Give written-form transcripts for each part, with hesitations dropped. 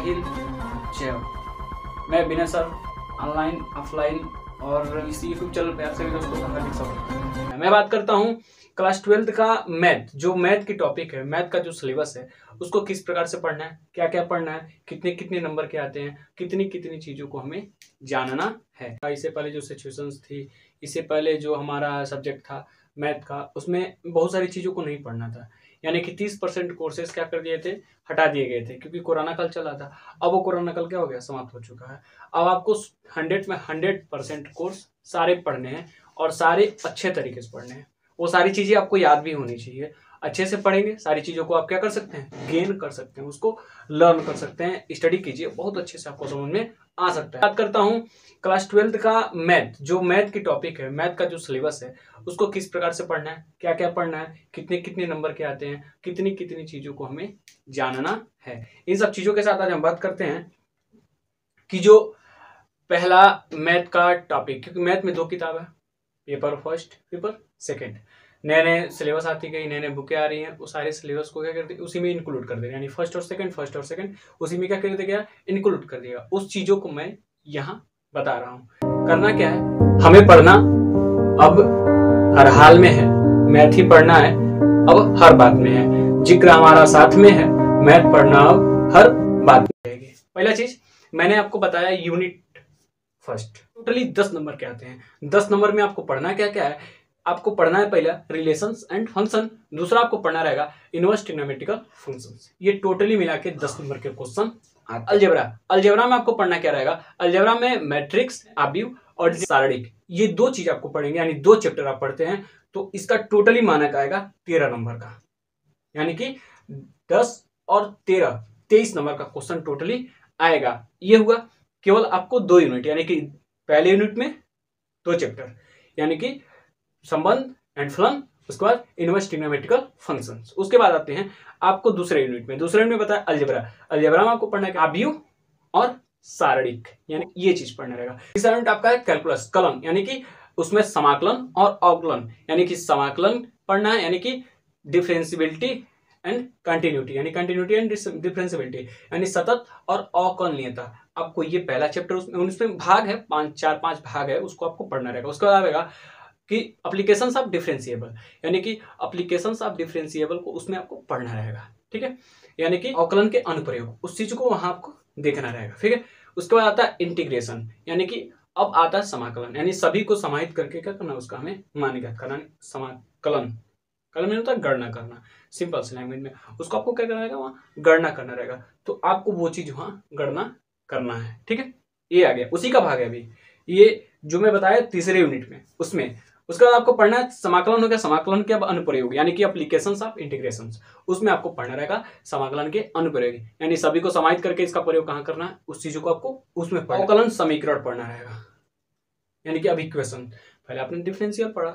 साहिल जैव। मैं विनय sir online offline और इसी यूट्यूब चैनल पे आप सभी दोस्तों का हार्दिक स्वागत है। मैं बात करता हूँ क्लास 12th का मैथ, जो मैथ की टॉपिक है, मैथ का जो सिलेबस है उसको किस प्रकार से पढ़ना है, क्या क्या पढ़ना है, कितने कितने नंबर के आते हैं, कितनी कितनी चीज़ों को हमें जानना है। इससे पहले जो सिचुएशंस थी, इससे पहले जो हमारा सब्जेक्ट था मैथ का, उसमें बहुत सारी चीज़ों को नहीं पढ़ना था। यानी कि 30% कोर्सेज क्या कर दिए थे, हटा दिए गए थे, क्योंकि कोरोना काल चला था। अब वो कोरोना काल क्या हो गया, समाप्त हो चुका है। अब आपको 100 में 100% कोर्स सारे पढ़ने हैं और सारे अच्छे तरीके से पढ़ने हैं। वो सारी चीज़ें आपको याद भी होनी चाहिए। अच्छे से पढ़ेंगे, सारी चीज़ों को आप क्या कर सकते हैं, गेन कर सकते हैं, उसको लर्न कर सकते हैं। स्टडी कीजिए, बहुत अच्छे से आपको समझ में आ सकता है। बात करता हूँ क्लास 12th का मैथ, जो मैथ की टॉपिक है, मैथ का जो सिलेबस है उसको किस प्रकार से पढ़ना है, क्या क्या पढ़ना है, कितने कितने नंबर के आते हैं, कितनी कितनी चीज़ों को हमें जानना है। इन सब चीज़ों के साथ आज हम बात करते हैं कि जो पहला मैथ का टॉपिक, क्योंकि मैथ में 2 किताब है, पेपर फर्स्ट, पेपर सेकंड। नए नए सिलेबस आती गई, नए नए बुकें आ रही हैं, वो सारे सिलेबस को क्या करते उसी में इंक्लूड कर देगा। यानी फर्स्ट और सेकंड उसी में क्या कर देगा, इंक्लूड कर देगा। उस चीज़ों को मैं यहाँ बता रहा हूँ। करना क्या है, हमें पढ़ना अब हर हाल में है, मैथ ही पढ़ना है अब हर बात में है। जिक्र हमारा साथ में है, मैथ पढ़ना अब हर बात में रहेगी। पहला चीज मैंने आपको बताया यूनिट फर्स्ट, टोटली 10 नंबर के आते हैं। 10 नंबर में आपको पढ़ना क्या क्या है, आपको पढ़ना है पहला रिलेशंस एंड फंक्शन, दूसरा आपको पढ़ना रहेगा इनवर्स ट्रिग्नोमेट्रिकल फंक्शंस। ये टोटली मिला के 10 नंबर के क्वेश्चन। अलजेब्रा में आपको पढ़ना क्या रहेगा, अलजेब्रा में मैट्रिक्स, आव्यूह और सारणिक, ये 2 चीज आपको पढ़ेंगे। यानी 2 चैप्टर आप पढ़ते हैं तो इसका टोटली मानक आएगा 13 नंबर का। यानी कि 10 और 13 23 नंबर का क्वेश्चन टोटली आएगा। ये हुआ केवल आपको 2 यूनिट, यानी कि पहले यूनिट में 2 चैप्टर, यानी कि संबंध एंड फलन, उसके बाद इनवर्स ट्रिग्नोमेट्रिकल फंक्शंस। उसके बाद आते हैं आपको दूसरे यूनिट में बताया अलजेब्रा में आपको पढ़ना है आव्यूह और सारणिक, यानी ये चीज पढ़ना रहेगा। तीसरा यूनिट आपका है कैलकुलस, कलन, यानी कि उसमें समाकलन और अवकलन, यानी कि समाकलन पढ़ना है, यानी कि डिफरेंशियबिलिटी एंड कंटिन्यूटी, यानी कंटिन्यूटी एंड डिफरेंशियबिलिटी, यानी सतत और अकलनीयता। आपको ये पहला चैप्टर, उसमें भाग है 5 भाग है, उसको आपको पढ़ना रहेगा। उसके बाद आएगा कि एप्लीकेशंस ऑफ डिफरेंशिएबल, यानी कि एप्लीकेशंस ऑफ डिफरेंशिएबल को उसमें आपको पढ़ना रहेगा। ठीक है, यानी कि अवकलन के अनुप्रयोग, उस चीज को वहां आपको देखना रहेगा। ठीक है, उसके बाद आता है इंटीग्रेशन, यानी कि अब आता है समाकलन, यानी सभी को समाहित करके क्या करना, उसका हमें मान ज्ञात करना। समाकलन में होता है गणना करना, सिंपल सी लैंग्वेज में उसको आपको क्या करना रहेगा, वहां गणना करना रहेगा। तो आपको वो चीज वहां गणना करना है। ठीक है, ये आ गया, उसी का भाग है अभी ये जो मैं बताया तीसरे यूनिट में, उसमें। उसके बाद आपको पढ़ना है समाकलन हो गया, समाकलन के अब अनुप्रयोग, यानी कि एप्लीकेशंस ऑफ इंटीग्रेशंस, उसमें आपको पढ़ना रहेगा समाकलन के अनुप्रयोग, यानी सभी को समाहित करके इसका प्रयोग कहां करना है, उस चीजों को आपको उसमें अवकलन समीकरण पढ़ना रहेगा, यानी कि अब इक्वेशन। पहले आपने डिफरेंशियल पढ़ा,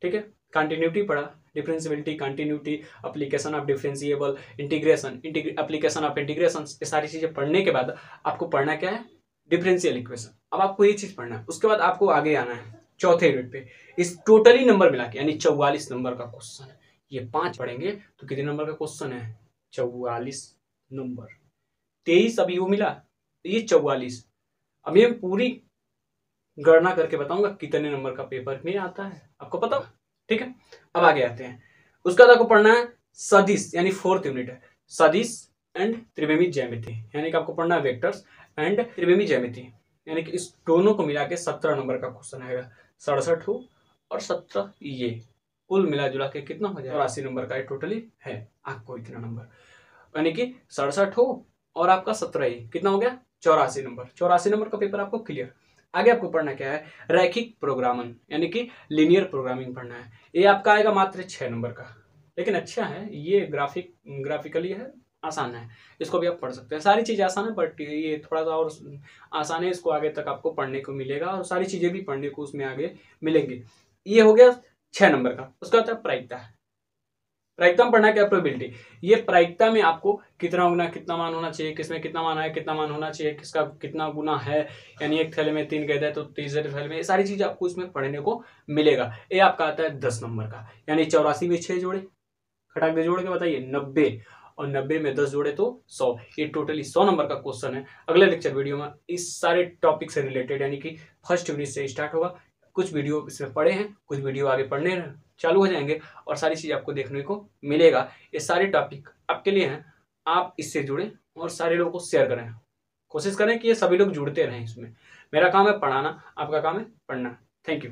ठीक है, कंटिन्यूटी पढ़ा, differentiability, continuity, application of differentiable, integration, application of integration, ये सारी चीजें पढ़ने के बाद आपको पढ़ना क्या है, डिफरेंशियल इक्वेशन। अब आपको ये चीज पढ़ना है। उसके बाद आपको आगे आना है चौथे यूनिट पे, इस टोटली नंबर मिला के, यानी 44 नंबर का क्वेश्चन है। ये 5 पढ़ेंगे तो कितने नंबर का क्वेश्चन है, 44 नंबर। 23 अभी वो मिला, ये 44। अब ये पूरी गणना करके बताऊंगा कितने नंबर का पेपर में आता है, आपको पता। ठीक है, अब आगे आते हैं। उसका आपको पढ़ना है सदिश, यानी 4th यूनिट है, सदिश एंड त्रिविमीय ज्यामिति, यानी कि आपको पढ़ना है वेक्टर्स एंड त्रिविमीय ज्यामिति, यानी कि इस दोनों को मिला के 17 नंबर का क्वेश्चन आएगा। 67 हो और 17, ये कुल मिला जुला के कितना हो जाएगा, 84 नंबर का टोटली है आपको इतना नंबर, यानी कि 67 हो और आपका 17 ही, कितना हो गया, 84 नंबर। 84 नंबर का पेपर आपको क्लियर। आगे आपको पढ़ना क्या है, रैखिक प्रोग्रामन, यानी कि लीनियर प्रोग्रामिंग पढ़ना है। ये आपका आएगा मात्र 6 नंबर का, लेकिन अच्छा है ये, ग्राफिकली है, आसान है, इसको भी आप पढ़ सकते हैं। सारी चीज़ आसान है, बट ये थोड़ा सा और आसान है, इसको आगे तक आपको पढ़ने को मिलेगा और सारी चीज़ें भी पढ़ने को उसमें आगे मिलेंगी। ये हो गया 6 नंबर का। उसका होता है प्रायिकता में पढ़ना क्या, प्रोबेबिलिटी। ये प्रायिकता में आपको कितना गुना कितना मान होना चाहिए, किसमें कितना मान है, कितना मान होना चाहिए, किसका कितना गुना है, यानी एक थैले में 3 गेंद है तो तीसरे थैले में, ये सारी चीज़ आपको इसमें पढ़ने को मिलेगा। ये आपका आता है 10 नंबर का, यानी 84 में 6 जोड़े, खटाक दे जोड़ के बताइए 90, और 90 में 10 जोड़े तो 100। ये टोटली 100 नंबर का क्वेश्चन है। अगले लेक्चर वीडियो में इस सारे टॉपिक से रिलेटेड यानी कि फर्स्ट यूनिट से स्टार्ट होगा। कुछ वीडियो इसमें पढ़े हैं, कुछ वीडियो आगे पढ़ने चालू हो जाएंगे और सारी चीज़ आपको देखने को मिलेगा। ये सारे टॉपिक आपके लिए हैं, आप इससे जुड़ें और सारे लोगों को शेयर करें। कोशिश करें कि ये सभी लोग जुड़ते रहें इसमें। मेरा काम है पढ़ाना, आपका काम है पढ़ना। Thank you.